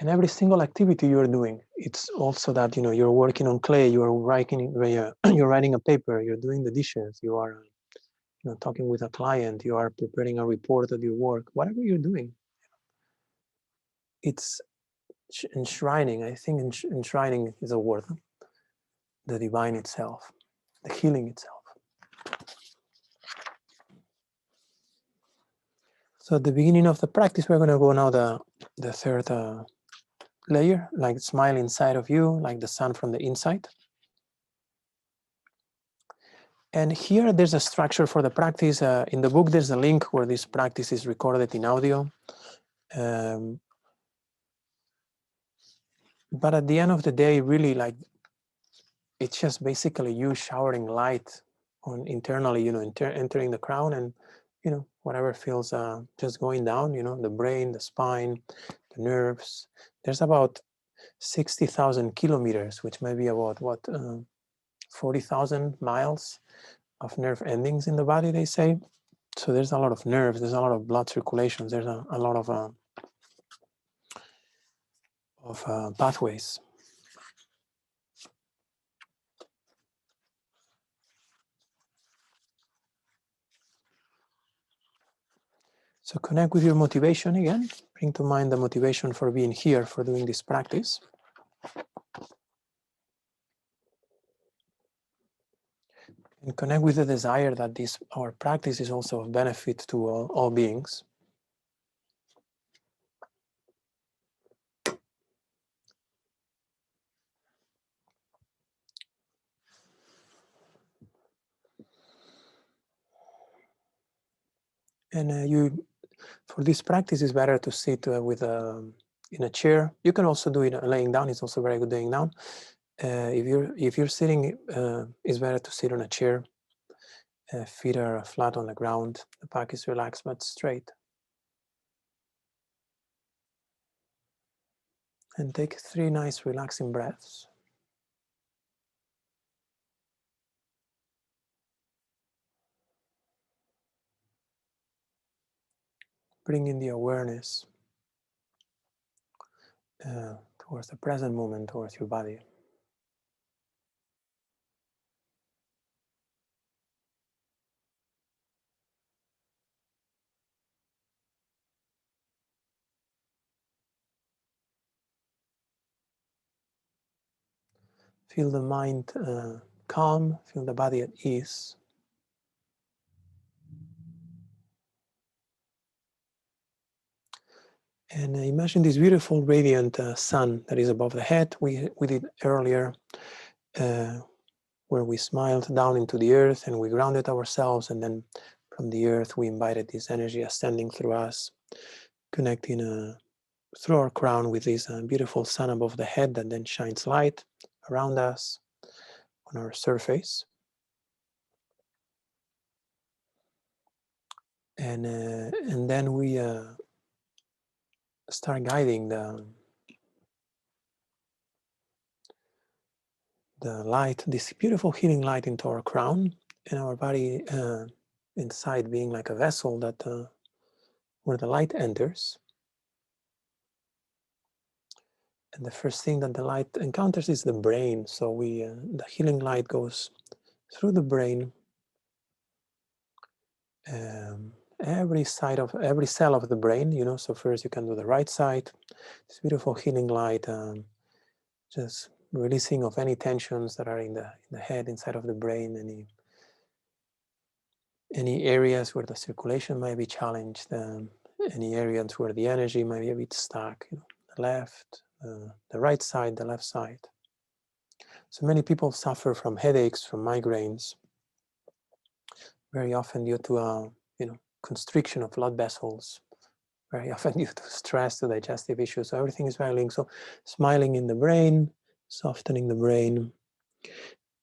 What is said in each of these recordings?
And every single activity you're doing, it's also that, you know, you're working on clay, you're writing, you're writing a paper, you're doing the dishes, you are, you know, talking with a client, you are preparing a report of your work, whatever you're doing, it's enshrining. I think enshrining is a word, the divine itself, the healing itself. So at the beginning of the practice, we're going to go now the third layer, like smile inside of you, like the sun from the inside. And here there's a structure for the practice. In the book, there's a link where this practice is recorded in audio. But at the end of the day, really, like, it's just basically you showering light on internally, you know, entering the crown, and, you know, whatever feels just going down, you know, the brain, the spine, the nerves. There's about 60,000 kilometers, which may be about what, 40,000 miles of nerve endings in the body, they say. So there's a lot of nerves, there's a lot of blood circulation, there's a lot of pathways. So connect with your motivation again. Bring to mind the motivation for being here, for doing this practice. And connect with the desire that our practice is also of benefit to all beings. And for this practice, it's better to sit in a chair. You can also do it laying down. It's also very good laying down. If you're sitting, it's better to sit on a chair. Feet are flat on the ground. The back is relaxed but straight. And take 3 nice relaxing breaths. Bringing the awareness towards the present moment, towards your body. Feel the mind calm, feel the body at ease. And imagine this beautiful radiant sun that is above the head. We did earlier, where we smiled down into the earth and we grounded ourselves, and then from the earth we invited this energy ascending through us, connecting through our crown with this beautiful sun above the head that then shines light around us on our surface. And then we start guiding the light, this beautiful healing light, into our crown, and our body inside being like a vessel that where the light enters. And the first thing that the light encounters is the brain. So the healing light goes through the brain, every cell of the brain, you know. So first you can do the right side, this beautiful healing light, just releasing of any tensions that are in the head, inside of the brain, any areas where the circulation might be challenged, any areas where the energy might be a bit stuck, you know, the left, the right side, the left side. So many people suffer from headaches, from migraines, very often due to constriction of blood vessels, very often due to stress, to digestive issues. So everything is very linked. So smiling in the brain, softening the brain,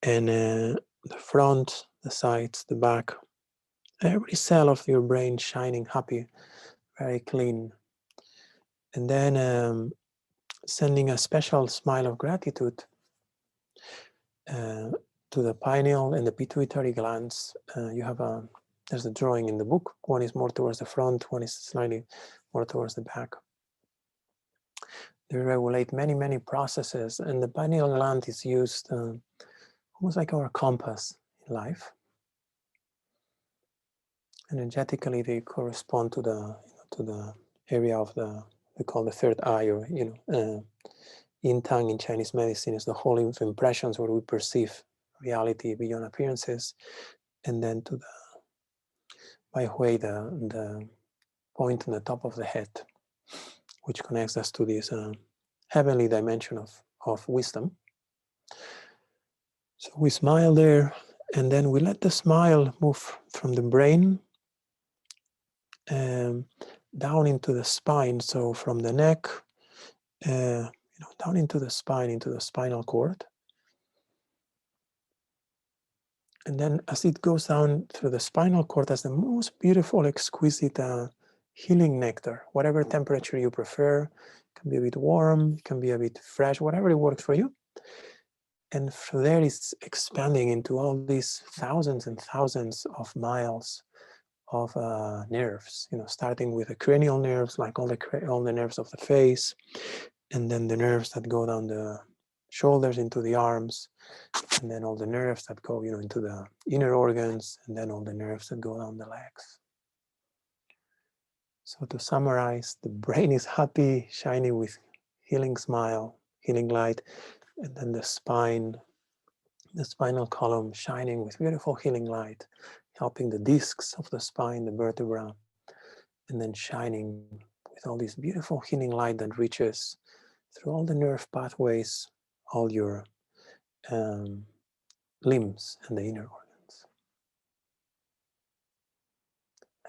and the front, the sides, the back, every cell of your brain shining happy, very clean. And then sending a special smile of gratitude to the pineal and the pituitary glands. There's a drawing in the book. One is more towards the front, one is slightly more towards the back. They regulate many, many processes, and the pineal gland is used almost like our compass in life. Energetically, they correspond to the area of we call the third eye, or yin tang in Chinese medicine is the hall of impressions where we perceive reality beyond appearances, and then to the Bai Hui, the point on the top of the head, which connects us to this heavenly dimension of wisdom. So we smile there, and then we let the smile move from the brain down into the spine. So from the neck, down into the spine, into the spinal cord. And then as it goes down through the spinal cord, as the most beautiful, exquisite healing nectar, whatever temperature you prefer. It can be a bit warm, it can be a bit fresh, whatever it works for you. And from there it's expanding into all these thousands and thousands of miles of nerves, starting with the cranial nerves, like all the nerves of the face, and then the nerves that go down the shoulders into the arms, and then all the nerves that go, into the inner organs, and then all the nerves that go down the legs. So to summarize, the brain is happy, shiny with healing smile, healing light, and then the spine, the spinal column shining with beautiful healing light, helping the discs of the spine, the vertebra, and then shining with all this beautiful healing light that reaches through all the nerve pathways, all your limbs and the inner organs.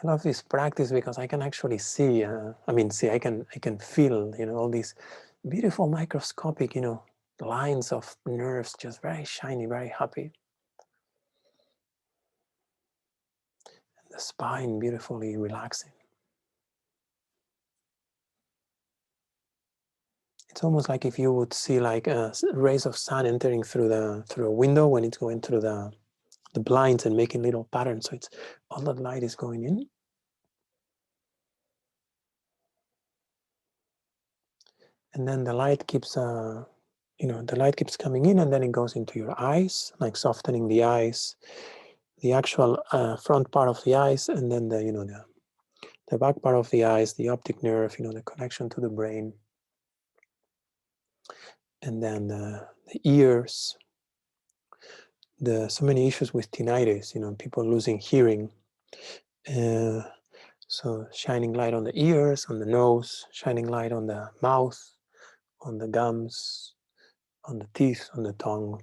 I love this practice because I can actually see, I can feel, all these beautiful microscopic, lines of nerves, just very shiny, very happy. And the spine beautifully relaxing. It's almost like if you would see like rays of sun entering through a window when it's going through the blinds and making little patterns. So it's all that light is going in. And then the light keeps, the light keeps coming in, and then it goes into your eyes, like softening the eyes, the actual front part of the eyes, and then the back part of the eyes, the optic nerve, the connection to the brain, and then the ears. So many issues with tinnitus, people losing hearing. So shining light on the ears, on the nose, shining light on the mouth, on the gums, on the teeth, on the tongue,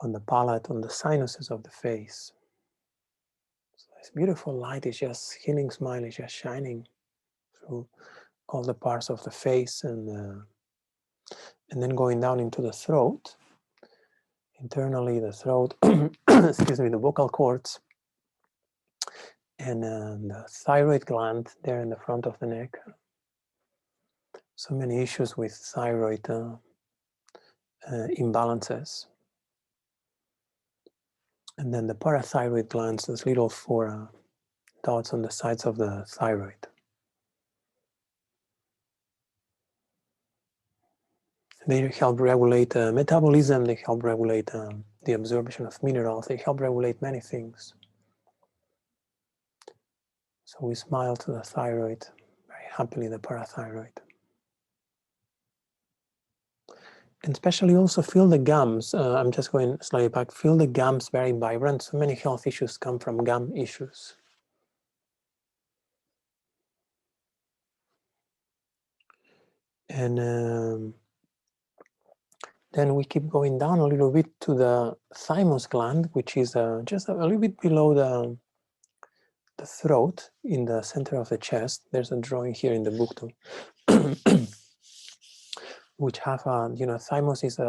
on the palate, on the sinuses of the face. So this beautiful light is just, healing smile is just shining through all the parts of the face, and then going down into the throat. Internally, the throat, excuse me, the vocal cords, and the thyroid gland there in the front of the neck. So many issues with thyroid imbalances. And then the parathyroid glands, those little 4 dots on the sides of the thyroid. They help regulate metabolism, they help regulate the absorption of minerals, they help regulate many things. So we smile to the thyroid, very happily, the parathyroid. And especially also feel the gums. I'm just going slightly back. Feel the gums very vibrant. So many health issues come from gum issues. And then we keep going down a little bit to the thymus gland, which is just a little bit below the throat, in the center of the chest. There's a drawing here in the book too, which have thymus is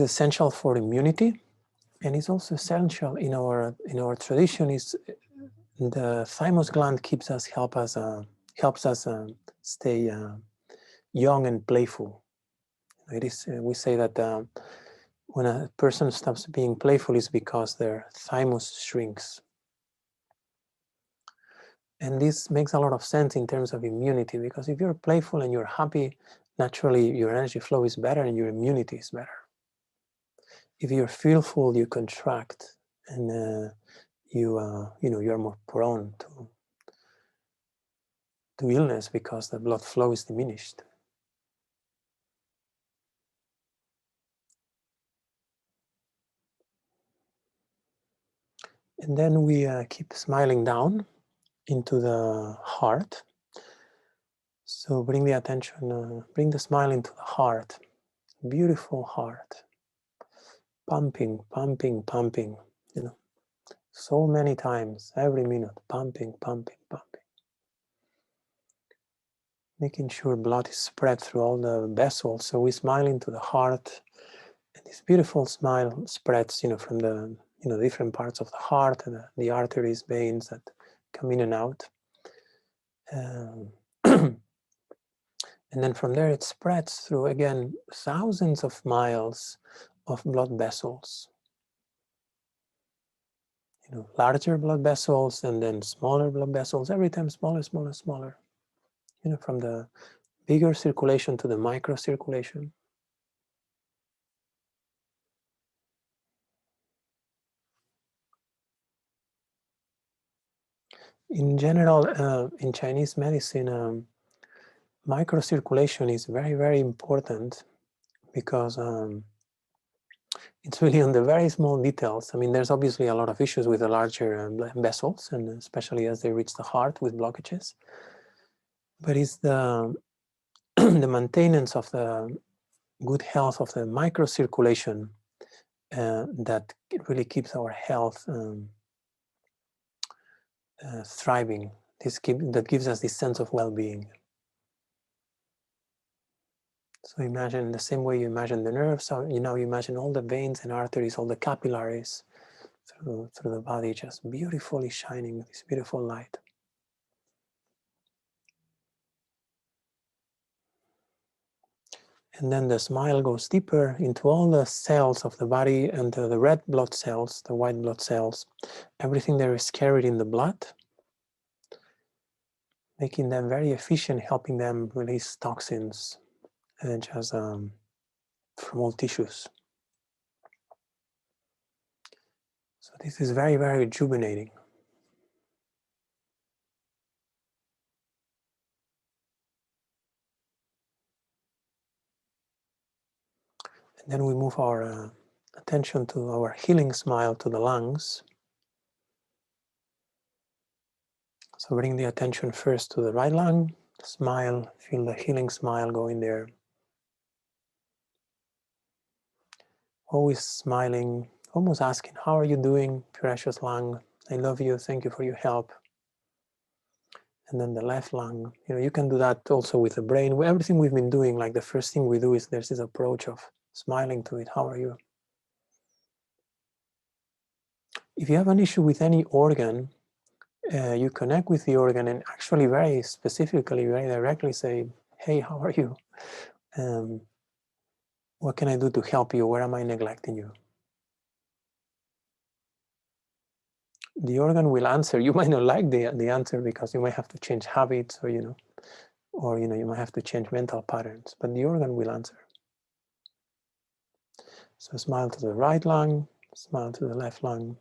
essential for immunity, and it's also essential in our tradition. Is the thymus gland helps us stay young and playful. It is we say that when a person stops being playful is because their thymus shrinks. And this makes a lot of sense in terms of immunity, because if you're playful and you're happy, naturally your energy flow is better and your immunity is better. If you're fearful, you contract, and you're more prone to illness because the blood flow is diminished. And then we keep smiling down into the heart. So bring the attention, bring the smile into the heart. Beautiful heart. Pumping, pumping, pumping. So many times, every minute, pumping, pumping, pumping. Making sure blood is spread through all the vessels. So we smile into the heart, and this beautiful smile spreads, from the different parts of the heart and the arteries, veins that come in and out. And then from there it spreads through, again, thousands of miles of blood vessels. Larger blood vessels and then smaller blood vessels, every time smaller, smaller, smaller. From the bigger circulation to the microcirculation. In general, in Chinese medicine, microcirculation is very, very important, because it's really on the very small details. I mean, there's obviously a lot of issues with the larger vessels, and especially as they reach the heart with blockages. But it's the the maintenance of the good health of the microcirculation that really keeps our health thriving. That gives us this sense of well-being. So imagine the same way you imagine the nerves. So you imagine all the veins and arteries, all the capillaries through the body, just beautifully shining with this beautiful light. And then the smile goes deeper into all the cells of the body, and the red blood cells, the white blood cells, everything there is carried in the blood, making them very efficient, helping them release toxins just from all tissues. So this is very, very rejuvenating. And then we move our attention to our healing smile, to the lungs. So bring the attention first to the right lung, smile, feel the healing smile go in there. Always smiling, almost asking, how are you doing, precious lung? I love you, thank you for your help. And then the left lung, you can do that also with the brain. Everything we've been doing, like the first thing we do is there's this approach of smiling to it. How are you? If you have an issue with any organ, you connect with the organ and actually very specifically, very directly say, hey, how are you? What can I do to help you? Where am I neglecting you? The organ will answer. You might not like the answer, because you might have to change habits, or you might have to change mental patterns, but the organ will answer. So smile to the right lung, smile to the left lung,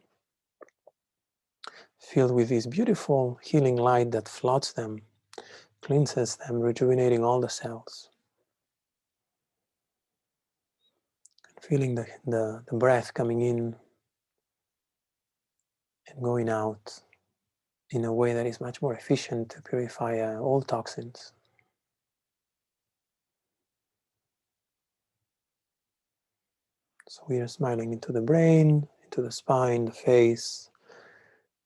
filled with this beautiful healing light that floods them, cleanses them, rejuvenating all the cells. Feeling the breath coming in and going out in a way that is much more efficient to purify all toxins. So we are smiling into the brain, into the spine, the face,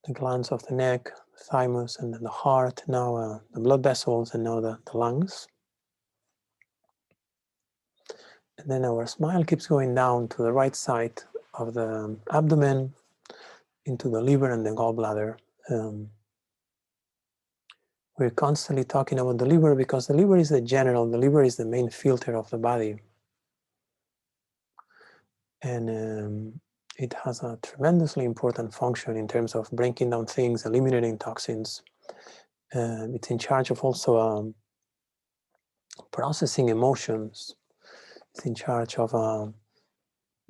the glands of the neck, the thymus, and then the heart, now the blood vessels, and now the lungs. And then our smile keeps going down to the right side of the abdomen, into the liver and the gallbladder. We're constantly talking about the liver because the liver is the liver is the main filter of the body. And it has a tremendously important function in terms of breaking down things, eliminating toxins, It's in charge of also processing emotions. It's in charge of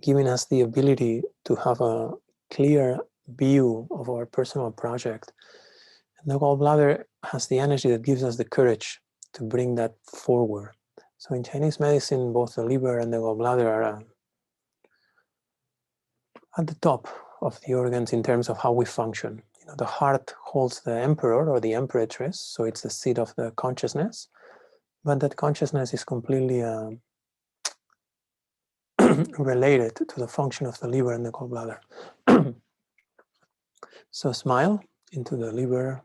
giving us the ability to have a clear view of our personal project. And the gallbladder has the energy that gives us the courage to bring that forward. So in Chinese medicine, both the liver and the gallbladder are at the top of the organs in terms of how we function. You know, the heart holds the emperor or the emperoress, so it's the seat of the consciousness, but that consciousness is completely related to the function of the liver and the gallbladder. So smile into the liver.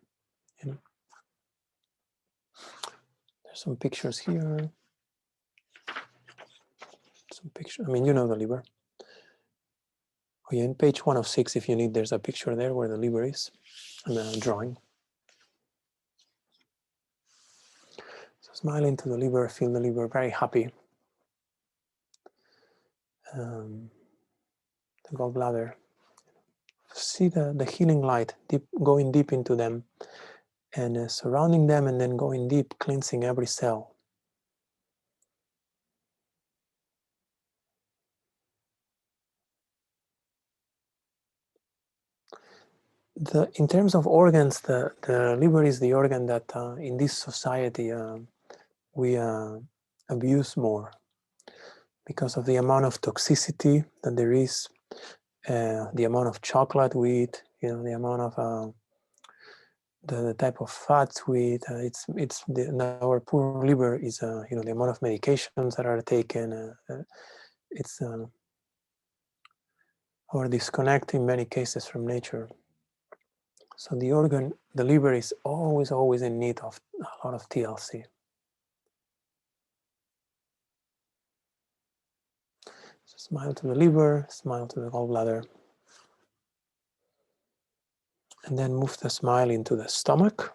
You know, there's some pictures here. Some picture. I mean, you know the liver. Oh yeah, in page 106, if you need, there's a picture there where the liver is, and a drawing. So smile into the liver, feel the liver very happy. The gallbladder. See the healing light going deep into them, and surrounding them, and then going deep, cleansing every cell. In terms of organs, the liver is the organ that in this society we abuse more because of the amount of toxicity that there is, the amount of chocolate we eat, you know, the amount of the type of fats we eat. Our poor liver is you know, the amount of medications that are taken. It's our disconnect in many cases from nature. So the liver is always in need of a lot of TLC. So smile to the liver, smile to the gallbladder. And then move the smile into the stomach.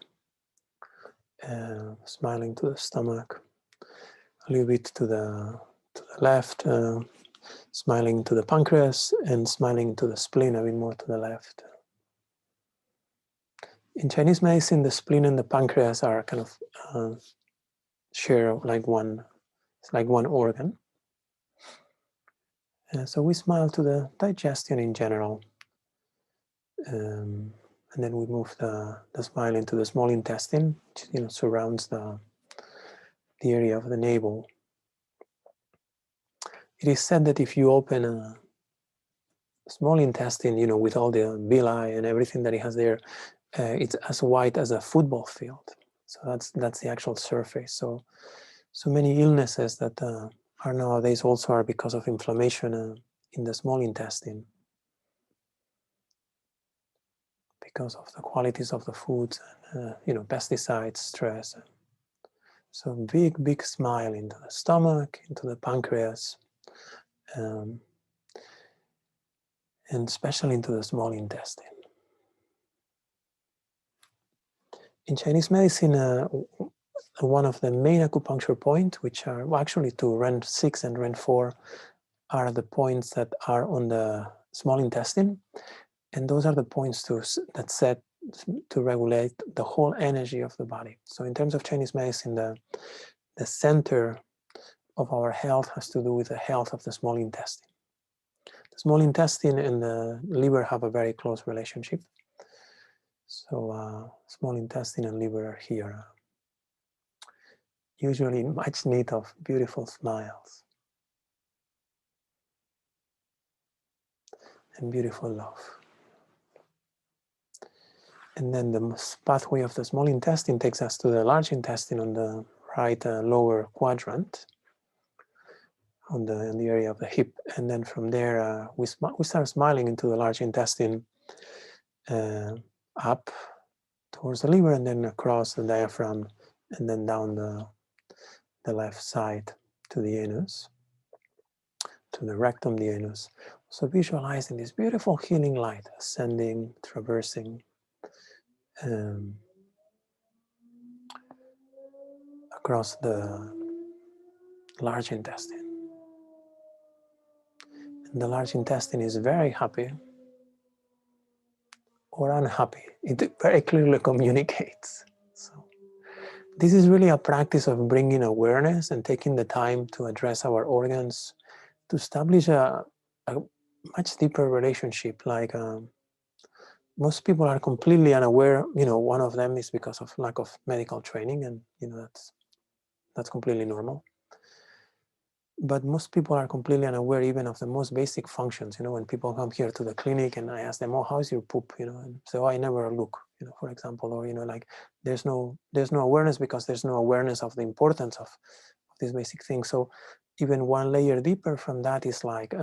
Smiling to the stomach. A little bit to the left. Smiling to the pancreas and smiling to the spleen a bit more to the left. In Chinese medicine, the spleen and the pancreas are kind of share like one, it's like one organ. So we smile to the digestion in general. And then we move the smile into the small intestine, which, you know, surrounds the area of the navel. It is said that if you open a small intestine, you know, with all the villi and everything that it has there, it's as white as a football field. So that's the actual surface. So many illnesses that are nowadays also are because of inflammation in the small intestine, because of the qualities of the foods, you know, pesticides, stress. So big smile into the stomach, into the pancreas, and especially into the small intestine. In Chinese medicine, one of the main acupuncture points, which are actually to REN 6 and REN 4, are the points that are on the small intestine, and those are the points that set to regulate the whole energy of the body. So in terms of Chinese medicine, the center of our health has to do with the health of the small intestine. The small intestine and the liver have a very close relationship. So small intestine and liver are here, usually in much need of beautiful smiles and beautiful love. And then the pathway of the small intestine takes us to the large intestine on the right lower quadrant, on the area of the hip. And then from there, we start smiling into the large intestine, up towards the liver, and then across the diaphragm, and then down the left side to the anus, to the rectum, the anus. So visualizing this beautiful healing light ascending, traversing, across the large intestine. And the large intestine is very happy or unhappy. It very clearly communicates. So this is really a practice of bringing awareness and taking the time to address our organs, to establish a much deeper relationship. Like most people are completely unaware. One of them is because of lack of medical training, and that's completely normal. But most people are completely unaware even of the most basic functions. When people come here to the clinic and I ask them, "Oh, how's your poop?" And say, "Oh, I never look," for example, or like there's no awareness because there's no awareness of the importance of these basic things. So even one layer deeper from that is like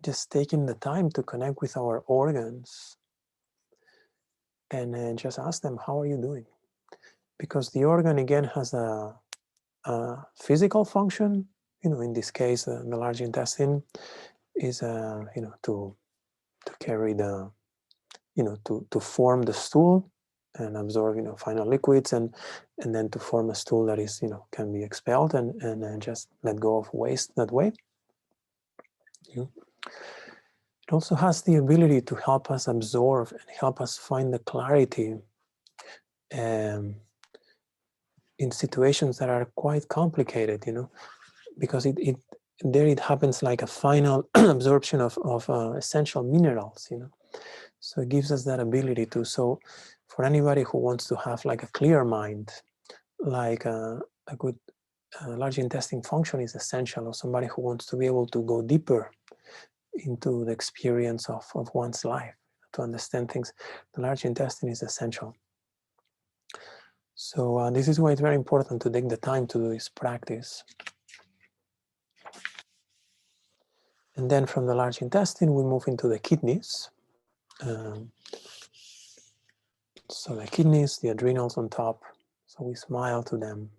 just taking the time to connect with our organs and just ask them, "How are you doing?" Because the organ again has a physical function. In this case, the large intestine is to carry the to form the stool and absorb final liquids, and then to form a stool that is can be expelled and just let go of waste that way. It also has the ability to help us absorb and help us find the clarity in situations that are quite complicated, because it happens like a final absorption of essential minerals, So it gives us that ability to. So for anybody who wants to have like a clear mind, like a good large intestine function is essential, or somebody who wants to be able to go deeper into the experience of one's life, to understand things, the large intestine is essential. So this is why it's very important to take the time to do this practice. And then from the large intestine, we move into the kidneys. So the kidneys, the adrenals on top, so we smile to them.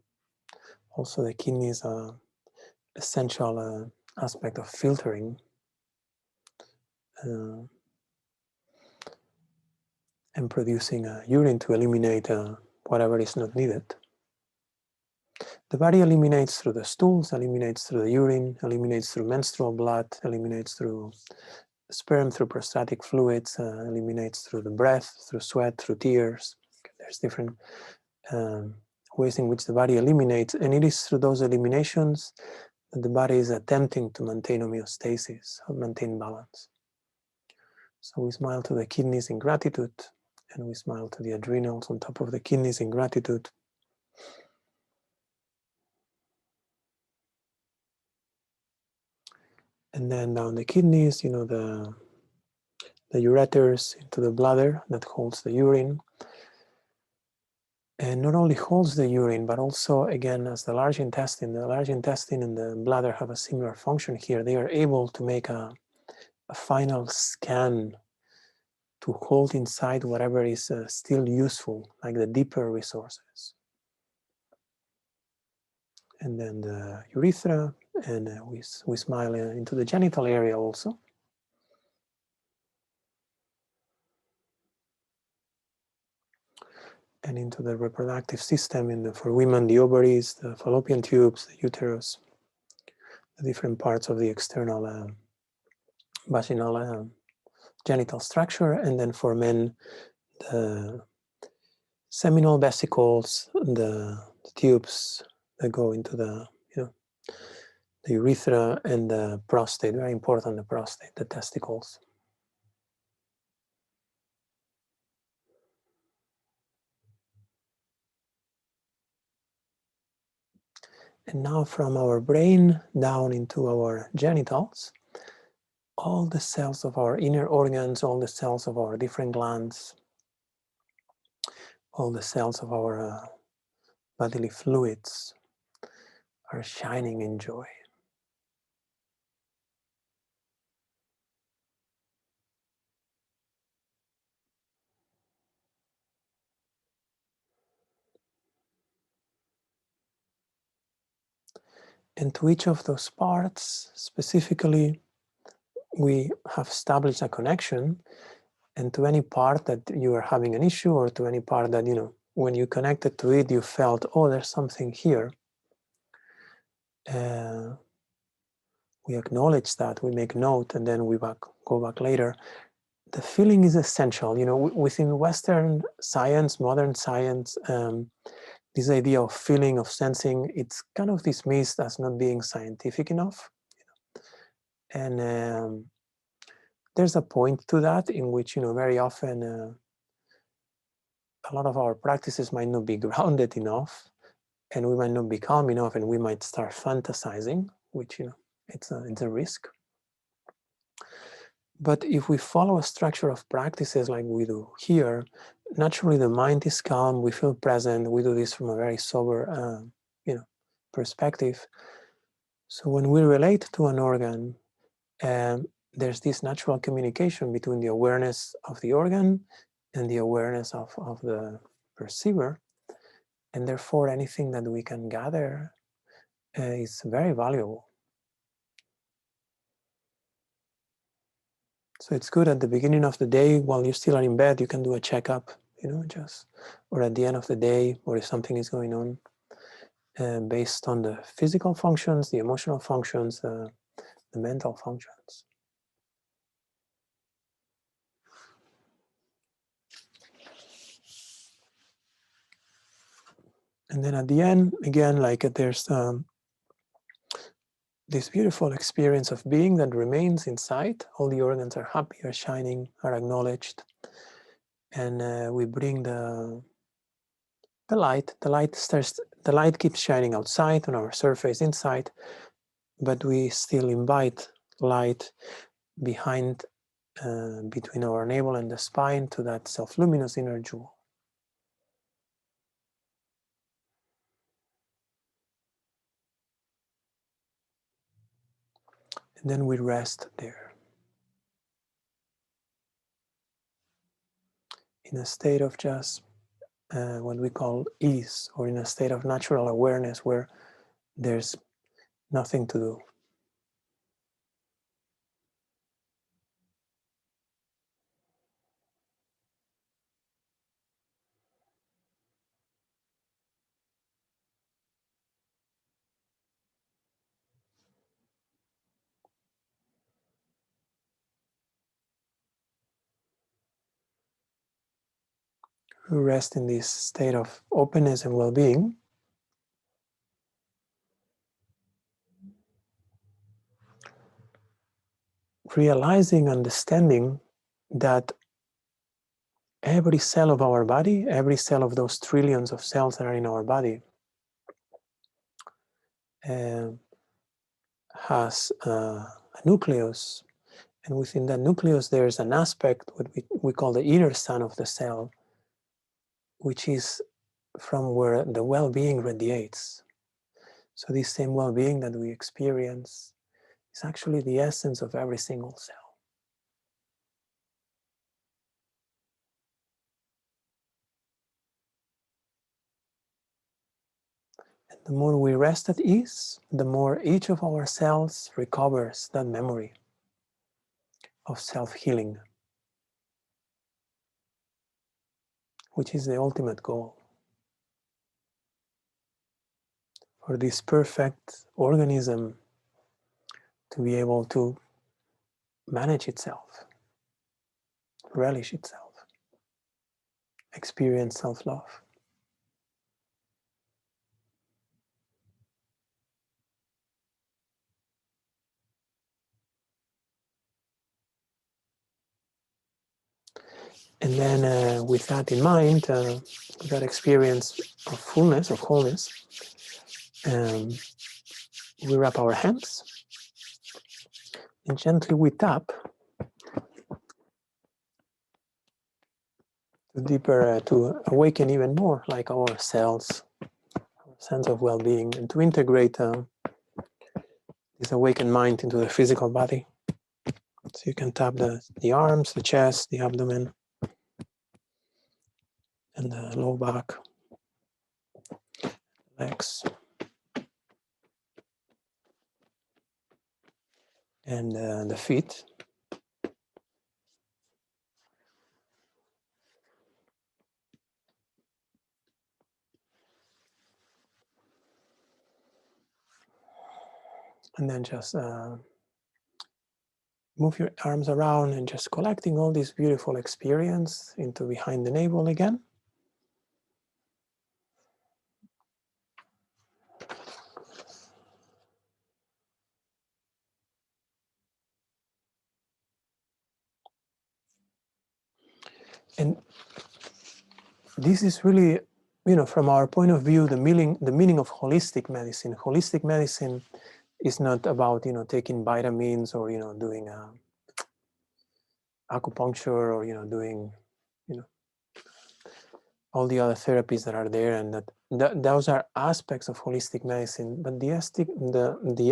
Also the kidneys are essential aspect of filtering and producing urine to eliminate whatever is not needed. The body eliminates through the stools, eliminates through the urine, eliminates through menstrual blood, eliminates through sperm, through prostatic fluids, eliminates through the breath, through sweat, through tears. There's different ways in which the body eliminates, and it is through those eliminations that the body is attempting to maintain homeostasis, or maintain balance. So we smile to the kidneys in gratitude, and we smile to the adrenals on top of the kidneys in gratitude. And then down the kidneys, the ureters into the bladder that holds the urine. And not only holds the urine, but also, again, as the large intestine and the bladder have a similar function here. They are able to make a final scan to hold inside whatever is still useful, like the deeper resources. And then the urethra, and we smile into the genital area also. And into the reproductive system, for women, the ovaries, the fallopian tubes, the uterus, the different parts of the external vaginal genital structure, and then for men, the seminal vesicles, the tubes that go into the urethra, and the prostate, very important, the prostate, the testicles. And now from our brain down into our genitals, all the cells of our inner organs, all the cells of our different glands, all the cells of our bodily fluids are shining in joy. And to each of those parts, specifically, we have established a connection. And to any part that you are having an issue, or to any part that, when you connected to it, you felt, oh, there's something here. We acknowledge that, we make note, and then we go back later. the feeling is essential. You know, within Western science, modern science, this idea of feeling, of sensing, it's kind of dismissed as not being scientific enough. And there's a point to that in which, you know, very often a lot of our practices might not be grounded enough, and we might not be calm enough, and we might start fantasizing, which, you know, it's a risk. But if we follow a structure of practices like we do here, naturally the mind is calm, we feel present, we do this from a very sober you know, perspective. So when we relate to an organ, there's this natural communication between the awareness of the organ and the awareness of the perceiver, and therefore anything that we can gather is very valuable. So it's good at the beginning of the day, while you still are in bed, you can do a checkup, you know, just, or at the end of the day, or if something is going on, based on the physical functions, the emotional functions, the mental functions. And then at the end, again, like there's this beautiful experience of being that remains inside. All the organs are happy, are shining, are acknowledged. And we bring the light. The light keeps shining outside on our surface inside, but we still invite light behind, between our navel and the spine, to that self-luminous inner jewel. And then we rest there in a state of just what we call ease, or in a state of natural awareness where there's nothing to do. We rest in this state of openness and well-being. Realizing, understanding that every cell of our body, every cell of those trillions of cells that are in our body, has a nucleus, and within that nucleus there's an aspect, what we call the inner sun of the cell, which is from where the well-being radiates. So this same well-being that we experience is actually the essence of every single cell. And the more we rest at ease, the more each of our cells recovers that memory of self-healing, which is the ultimate goal. For this perfect organism to be able to manage itself, relish itself, experience self-love. And then with that in mind, with that experience of fullness, of wholeness, we wrap our hands and gently we tap to deeper, to awaken even more, like our cells, our sense of well-being, and to integrate this awakened mind into the physical body. So you can tap the arms, the chest, the abdomen, and the low back, legs, and the feet. And then just Move your arms around and just collecting all this beautiful experience into behind the navel again. And this is really, you know, from our point of view, the meaning of holistic medicine. Holistic medicine is not about, you know, taking vitamins or, you know, doing acupuncture or, you know, doing, you know, all the other therapies that are there, and those are aspects of holistic medicine. But the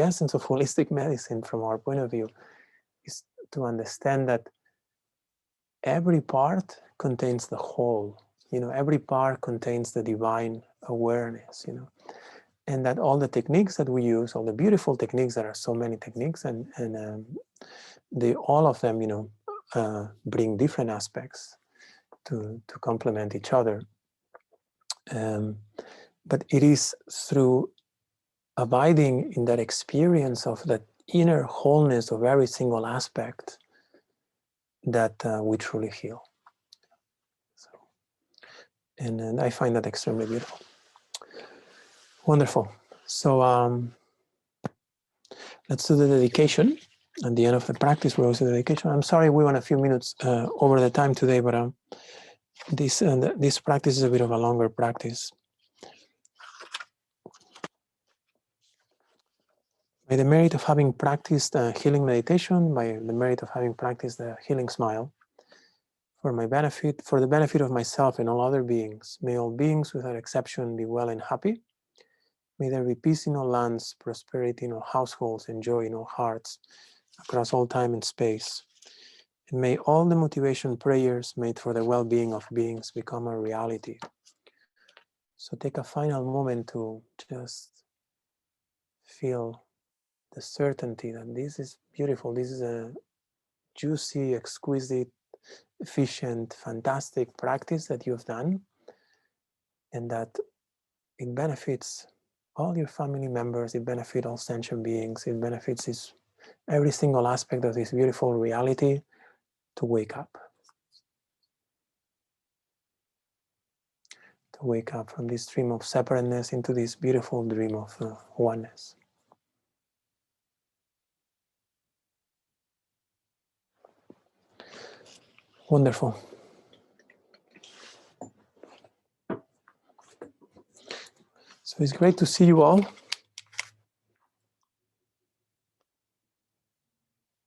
essence of holistic medicine from our point of view is to understand that every part contains the whole. You know, every part contains the divine awareness, you know, and that all the techniques that we use, all the beautiful techniques, there are so many techniques, and they all of them, you know, bring different aspects to complement each other. But it is through abiding in that experience of that inner wholeness of every single aspect that we truly heal. So, and I find that extremely beautiful. Wonderful. So let's do the dedication. At the end of the practice, we also dedication. I'm sorry we went a few minutes over the time today, but this practice is a bit of a longer practice. By the merit of having practiced healing meditation, by the merit of having practiced the healing smile, for my benefit, for the benefit of myself and all other beings, may all beings without exception be well and happy. May there be peace in all lands, prosperity in all households, and joy in all hearts, across all time and space. And may all the motivation prayers made for the well-being of beings become a reality. So take a final moment to just feel the certainty that this is beautiful. This is a juicy, exquisite, efficient, fantastic practice that you've done, and that it benefits all your family members, it benefits all sentient beings, it benefits every single aspect of this beautiful reality to wake up. To wake up from this dream of separateness into this beautiful dream of oneness. Wonderful. So it's great to see you all.